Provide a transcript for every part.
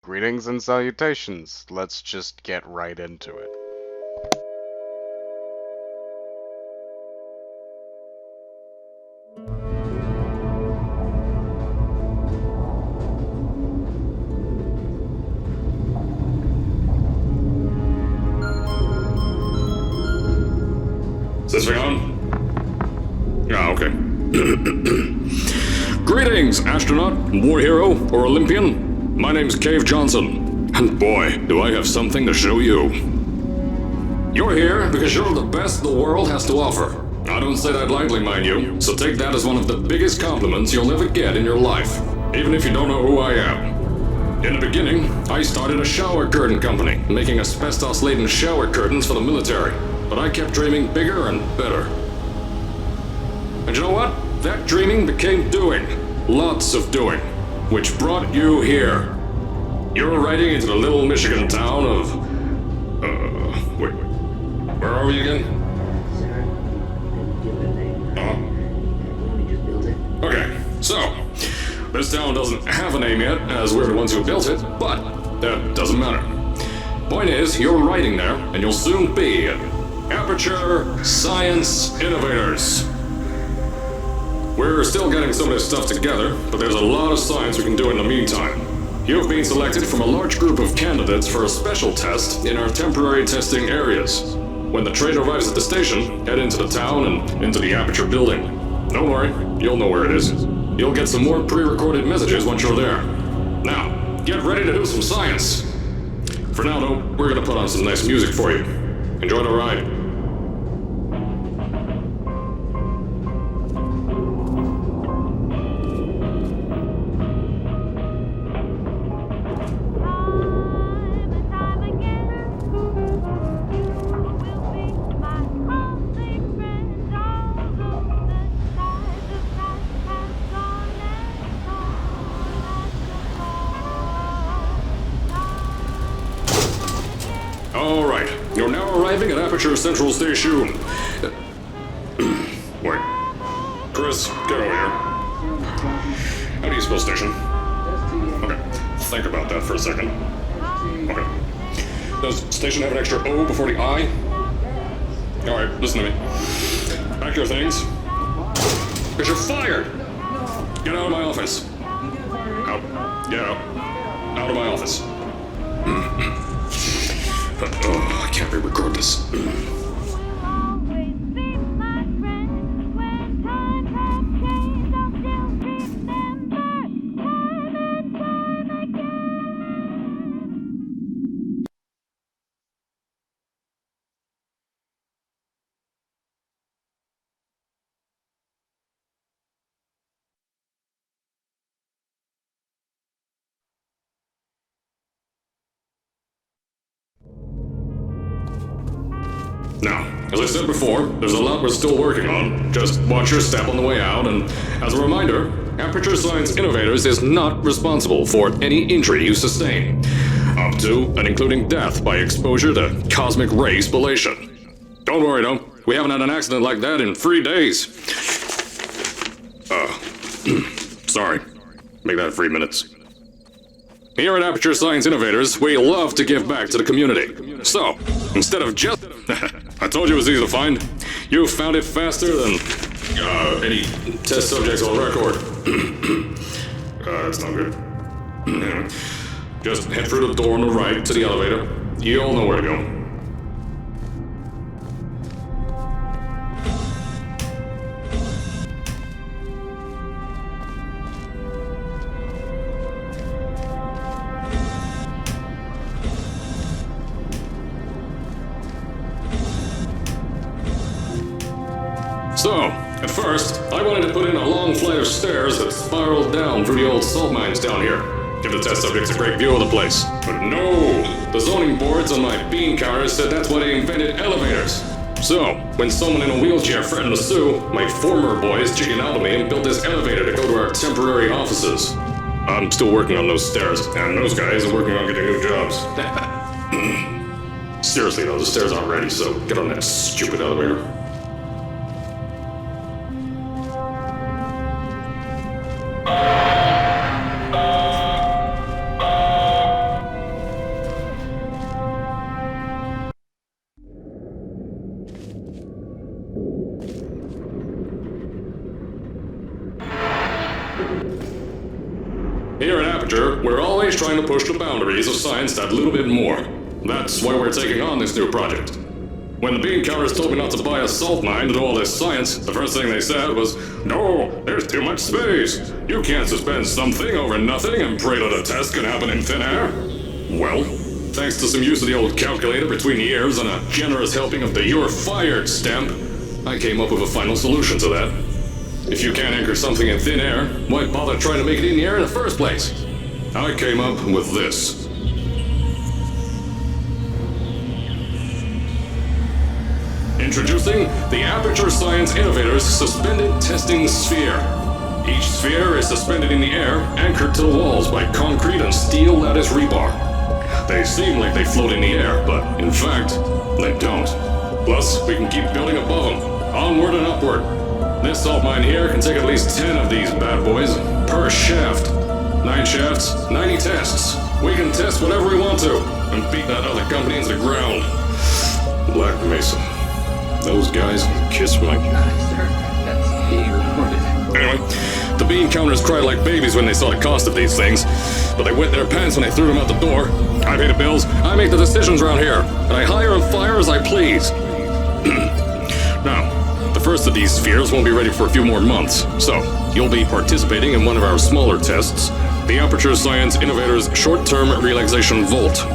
Greetings and salutations. Let's just get right into it. Is this thing on? Ah, okay. Greetings, astronaut, war hero, or Olympian. My name's Cave Johnson, and boy, do I have something to show you. You're here because you're the best the world has to offer. I don't say that lightly, mind you, so take that as one of the biggest compliments you'll ever get in your life, even if you don't know who I am. In the beginning, I started a shower curtain company, making asbestos-laden shower curtains for the military. But I kept dreaming bigger and better. And you know what? That dreaming became doing. Lots of doing. Which brought you here. You're riding into the little Michigan town of... wait. Where are we again? Okay, so... This town doesn't have a name yet, as we're the ones who built it, but that doesn't matter. Point is, you're riding there, and you'll soon be Aperture Science Innovators. We're still getting some of this stuff together, but there's a lot of science we can do in the meantime. You've been selected from a large group of candidates for a special test in our temporary testing areas. When the train arrives at the station, head into the town and into the Aperture building. Don't worry, you'll know where it is. You'll get some more pre-recorded messages once you're there. Now, get ready to do some science. For now, though, we're gonna put on some nice music for you. Enjoy the ride. All right, you're now arriving at Aperture Central Station. Wait. Chris, get over here. How do you spell station? Okay, think about that for a second. Okay. Does station have an extra O before the I? All right, listen to me. Pack your things. Because you're fired! Get out of my office. Out. Get out. Out of my office. Oh, I can't re-record this. Now, as I said before, there's a lot we're still working on. Just watch your step on the way out, and as a reminder, Aperture Science Innovators is not responsible for any injury you sustain, up to and including death by exposure to cosmic ray spallation. Don't worry though, we haven't had an accident like that in 3 days. Sorry. Make that 3 minutes. Here at Aperture Science Innovators, we love to give back to the community. So, instead of just... I told you it was easy to find. You found it faster than... any test subjects on record. That's not good. Just head through the door on the right to the elevator. You all know where to go. So, at first, I wanted to put in a long flight of stairs that spiraled down through the old salt mines down here. Give the test subjects a great view of the place. But no! The zoning boards on my bean counters said that's why they invented elevators. So, when someone in a wheelchair threatened to sue, my former boys chickened out of me and built this elevator to go to our temporary offices. I'm still working on those stairs, and those guys are working on getting new jobs. Seriously though, the stairs aren't ready, so get on that stupid elevator. we're always trying to push the boundaries of science that little bit more. That's why we're taking on this new project. When the bean counters told me not to buy a salt mine to do all this science, the first thing they said was, "No, there's too much space. You can't suspend something over nothing and pray that a test can happen in thin air." Well, thanks to some use of the old calculator between the ears and a generous helping of the "you're fired" stamp, I came up with a final solution to that. If you can't anchor something in thin air, why bother trying to make it in the air in the first place? I came up with this. Introducing the Aperture Science Innovators Suspended Testing Sphere. Each sphere is suspended in the air, anchored to the walls by concrete and steel lattice rebar. They seem like they float in the air, but in fact, they don't. Plus, we can keep building above them, onward and upward. This salt mine here can take at least 10 of these bad boys per shaft. 9 shafts, 90 tests. We can test whatever we want to and beat that other company into the ground. Black Mesa. Those guys can kiss my... That's being recorded. Anyway, the bean counters cried like babies when they saw the cost of these things, but they wet their pants when they threw them out the door. I pay the bills, I make the decisions around here, and I hire and fire as I please. Now, the first of these spheres won't be ready for a few more months, so you'll be participating in one of our smaller tests, the Aperture Science Innovators Short-Term Relaxation Volt.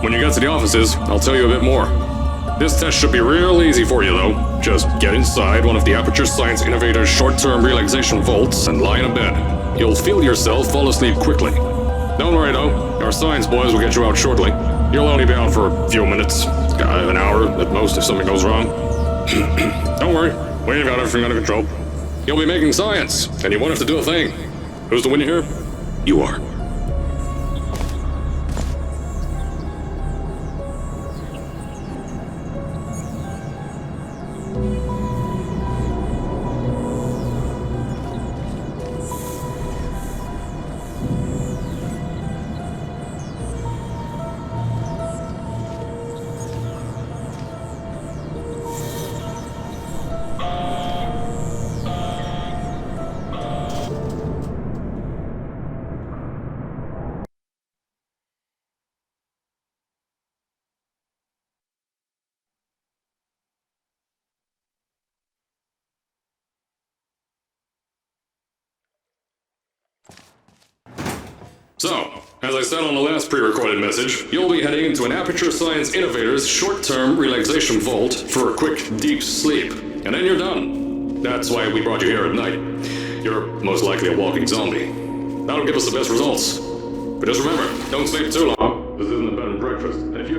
When you get to the offices, I'll tell you a bit more. This test should be real easy for you, though. Just get inside one of the Aperture Science Innovators short-term relaxation vaults and lie in a bed. You'll feel yourself fall asleep quickly. Don't worry, though. Our science boys will get you out shortly. You'll only be out for a few minutes. An hour at most if something goes wrong. Don't worry. We've got everything under control. You'll be making science, and you won't have to do a thing. Who's the winner here? You are. So, as I said on the last pre-recorded message, you'll be heading into an Aperture Science Innovators short-term relaxation vault for a quick, deep sleep. And then you're done. That's why we brought you here at night. You're most likely a walking zombie. That'll give us the best results. But just remember, don't sleep too long. This isn't a bed and breakfast. And if you...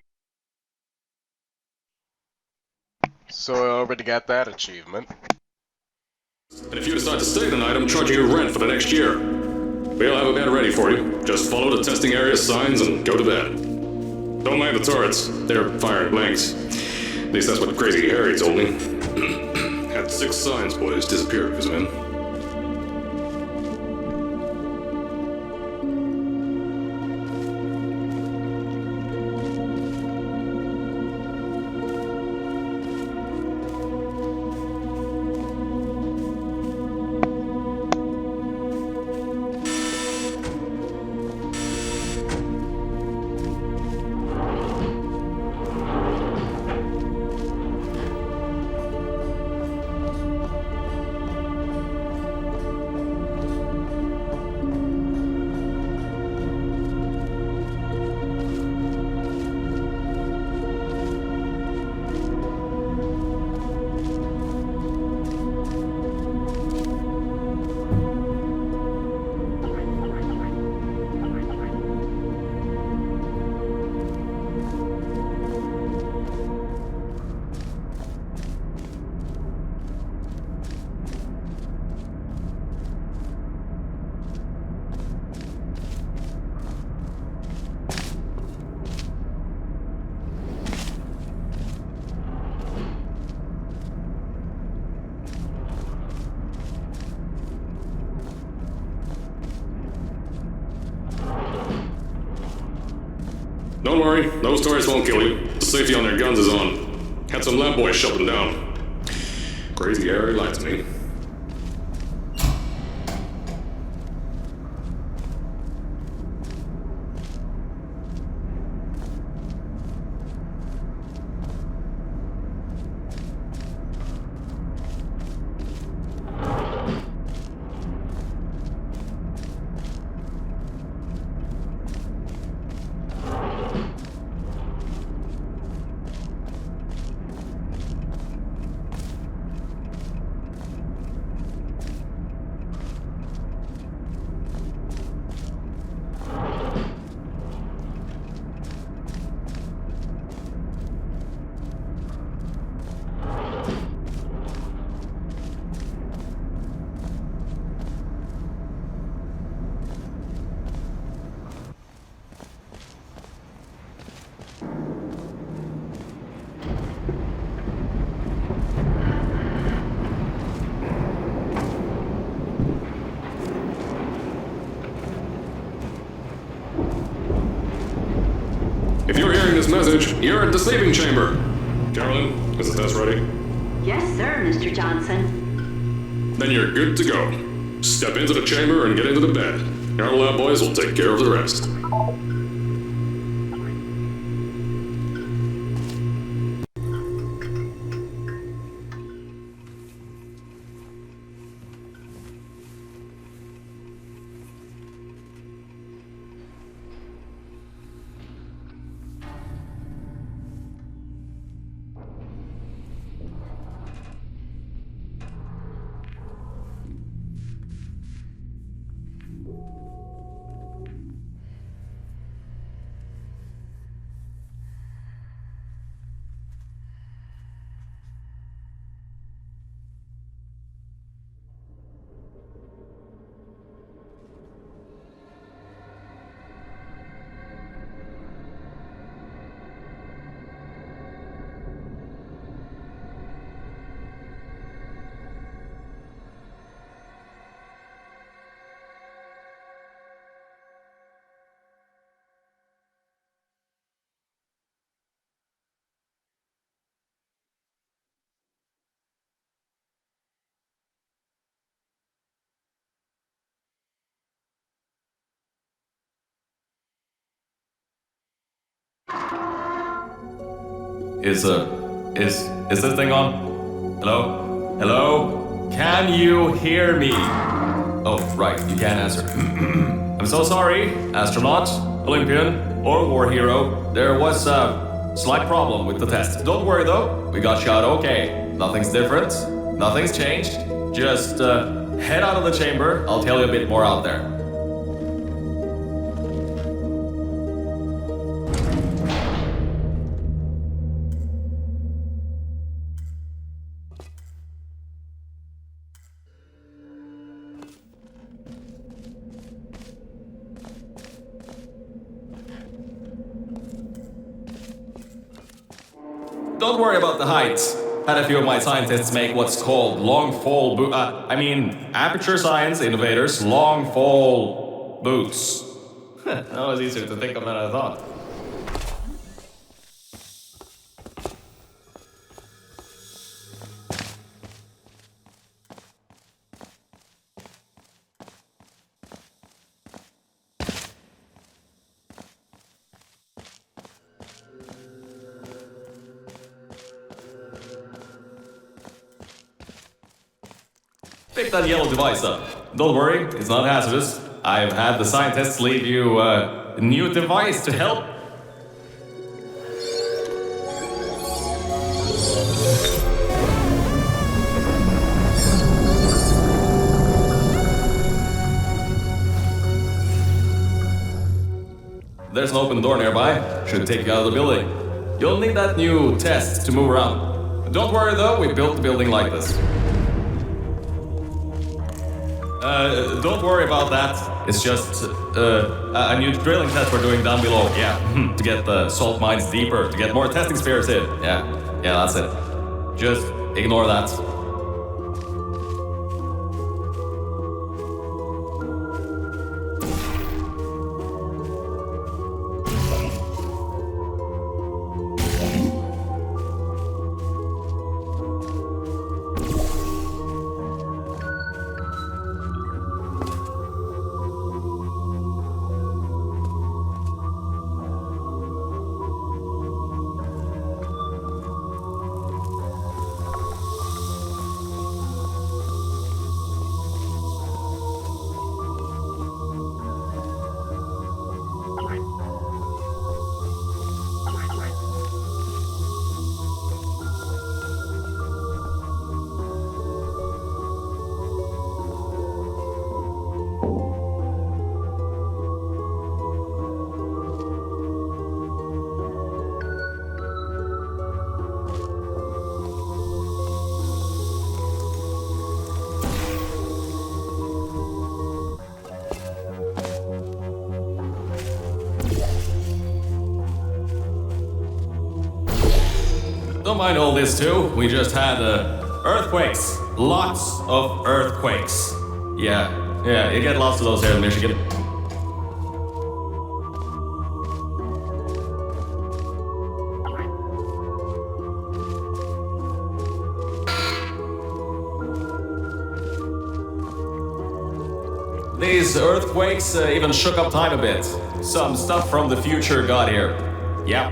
So I already got that achievement. And if you decide to stay the night, I'm charging you rent for the next year. We'll have a bed ready for you. Just follow the testing area signs and go to bed. Don't mind the turrets. They're firing blanks. At least that's what Crazy Harry told me. Had 6 science boys disappear because of him. Don't worry, those turrets won't kill you. The safety on their guns is on. Had some lab boys shut them down. Crazy area lied to me. If you're hearing this message, you're at the sleeping chamber. Carolyn, is the test ready? Yes, sir, Mr. Johnson. Then you're good to go. Step into the chamber and get into the bed. Our lab boys will take care of the rest. Is this thing on? Hello? Hello? Can you hear me? Oh, right, you can't answer. I'm so sorry, astronaut, Olympian, or war hero. There was a slight problem with the test. Don't worry though, we got shot okay. Nothing's different, nothing's changed. Just head out of the chamber, I'll tell you a bit more out there. Don't worry about the heights. Had a few of my scientists make what's called long fall aperture science innovators long fall boots. That was easier to think of than I thought. Pick that yellow device up. Don't worry, it's not hazardous. I've had the scientists leave you a new device to help. There's an open door nearby. Should take you out of the building. You'll need that new test to move around. Don't worry though, we built the building like this. Don't worry about that. It's just a new drilling test we're doing down below. Yeah, to get the salt mines deeper, to get more testing spheres in. Yeah, that's it. Just ignore that. I know this too. We just had earthquakes. Lots of earthquakes. Yeah, you get lots of those here in Michigan. These earthquakes even shook up time a bit. Some stuff from the future got here. Yeah,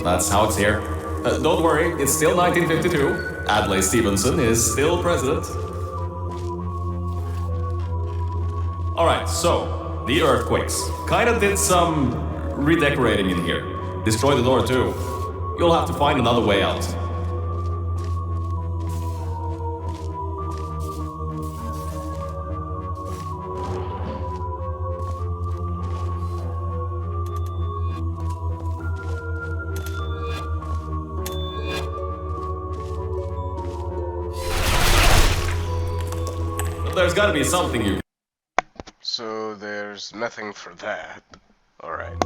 that's how it's here. Don't worry, it's still 1952. Adlai Stevenson is still president. Alright, so, the earthquakes. Kinda did some redecorating in here. Destroyed the door too. You'll have to find another way out. There's gotta be something you... So there's nothing for that. Alright.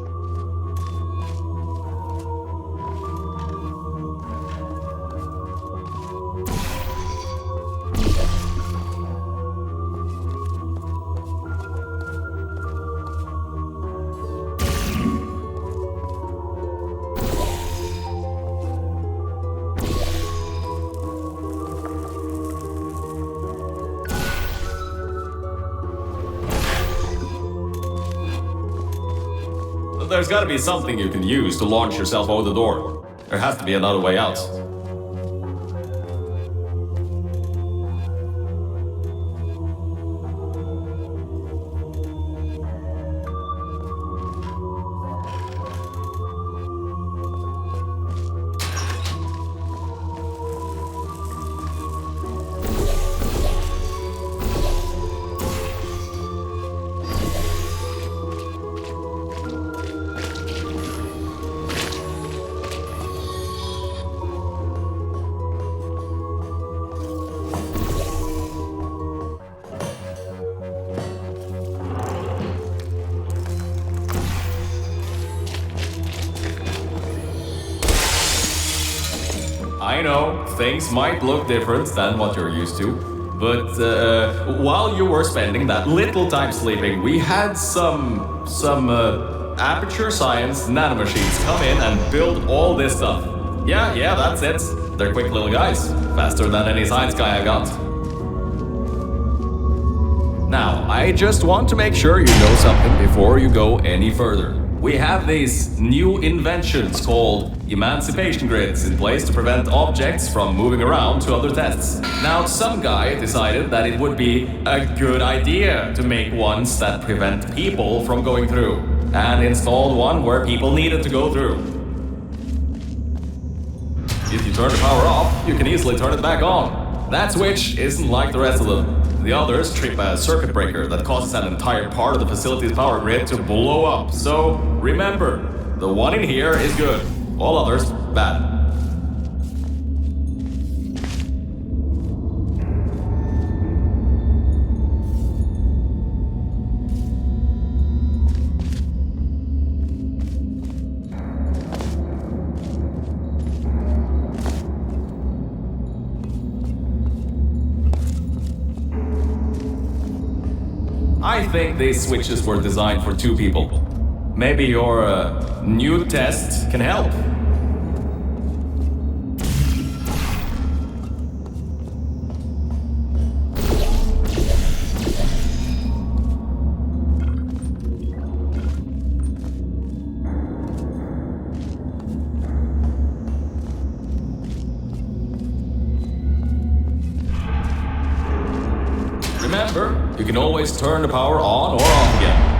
There's gotta be something you can use to launch yourself over the door. There has to be another way out. I know, things might look different than what you're used to, but while you were spending that little time sleeping, we had some Aperture Science nanomachines come in and build all this stuff. Yeah, that's it. They're quick little guys, faster than any science guy I got. Now, I just want to make sure you know something before you go any further. We have these new inventions called emancipation grids in place to prevent objects from moving around to other tests. Now, some guy decided that it would be a good idea to make ones that prevent people from going through, and installed one where people needed to go through. If you turn the power off, you can easily turn it back on. That switch isn't like the rest of them. The others trip a circuit breaker that causes an entire part of the facility's power grid to blow up. So, remember, the one in here is good. All others, bad. I think these switches were designed for two people. Maybe your new test can help. Remember, you can always turn the power on or off again.